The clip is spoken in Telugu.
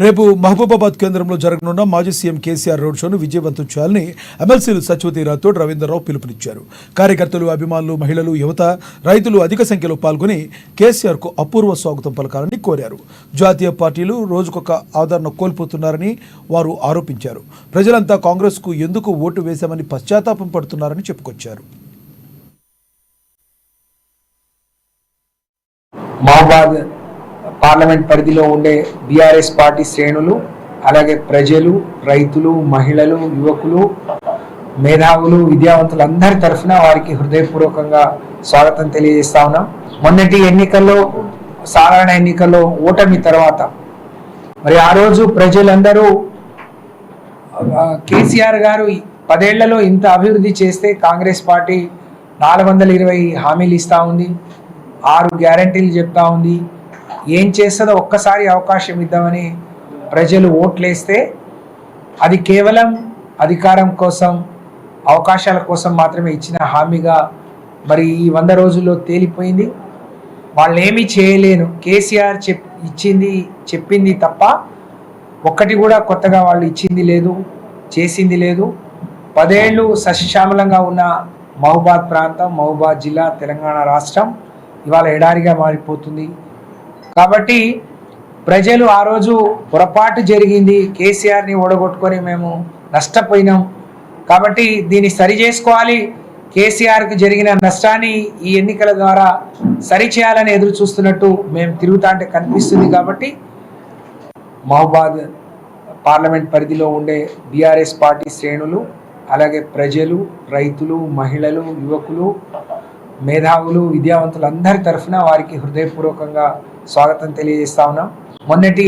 రేపు మహబూబాబాద్ కేంద్రంలో జరగనున్న మాజీ సీఎం కేసీఆర్ రోడ్ షోను విజయవంతం చేయాలని ఎమ్మెల్సీలు సత్యవతి రాథోడ్, రవీంద్రరావు పిలుపునిచ్చారు. కార్యకర్తలు, అభిమానులు, మహిళలు, యువత, రైతులు అధిక సంఖ్యలో పాల్గొని కేసీఆర్కు అపూర్వ స్వాగతం పలకాలని కోరారు. జాతీయ పార్టీలు రోజుకొక ఆదరణ కోల్పోతున్నారని వారు ఆరోపించారు. ప్రజలంతా కాంగ్రెస్కు ఎందుకు ఓటు వేశామని పశ్చాత్తాపం పడుతున్నారని చెప్పుకొచ్చారు. మహబూబాబాద్ పార్లమెంట్ పరిధిలో ఉండే బీఆర్ఎస్ పార్టీ శ్రేణులు, అలాగే ప్రజలు, రైతులు, మహిళలు, యువకులు, మేధావులు, విద్యావంతులు అందరి తరఫున వారికి హృదయపూర్వకంగా స్వాగతం తెలియజేస్తా ఉన్నాం. మొన్నటి ఎన్నికల్లో, సాధారణ ఎన్నికల్లో ఓటమి తర్వాత మరి ఆ రోజు ప్రజలందరూ కేసీఆర్ గారు 10 ఏళ్లలో ఇంత అభివృద్ధి చేస్తే కాంగ్రెస్ పార్టీ 420 హామీలు ఇస్తూ ఉంది, 6 గ్యారంటీలు చెప్తా ఉంది, ఏం చేస్తుందో ఒక్కసారి అవకాశం ఇద్దామని ప్రజలు ఓట్లేస్తే అది కేవలం అధికారం కోసం, అవకాశాల కోసం మాత్రమే ఇచ్చిన హామీగా మరి ఈ 100 రోజుల్లో తేలిపోయింది. వాళ్ళు ఏమీ చేయలేను, కేసీఆర్ చెప్పింది తప్ప ఒక్కటి కూడా కొత్తగా వాళ్ళు ఇచ్చింది లేదు, చేసింది లేదు. 10 ఏళ్ళు సస్యశ్యామలంగా ఉన్న మహబూబాద్ ప్రాంతం, మహబూబాద్ జిల్లా, తెలంగాణ రాష్ట్రం ఇవాళ ఎడారిగా మారిపోతుంది. కాబట్టి ప్రజలు ఆ రోజు పొరపాటు జరిగింది, కేసీఆర్ని ఓడగొట్టుకొని మేము నష్టపోయినాం, కాబట్టి దీన్ని సరి చేసుకోవాలి, కేసీఆర్కి జరిగిన నష్టాన్ని ఈ ఎన్నికల ద్వారా సరిచేయాలని ఎదురు చూస్తున్నట్టు మేము తిరుగుతా అంటే కనిపిస్తుంది. కాబట్టి మహబూబాద్ పార్లమెంట్ పరిధిలో ఉండే బీఆర్ఎస్ పార్టీ శ్రేణులు, అలాగే ప్రజలు, రైతులు, మహిళలు, యువకులు, మేధావులు, విద్యావంతులు అందరి తరఫున వారికి హృదయపూర్వకంగా స్వాగతం తెలియజేస్తా ఉన్నాం. మొన్నటి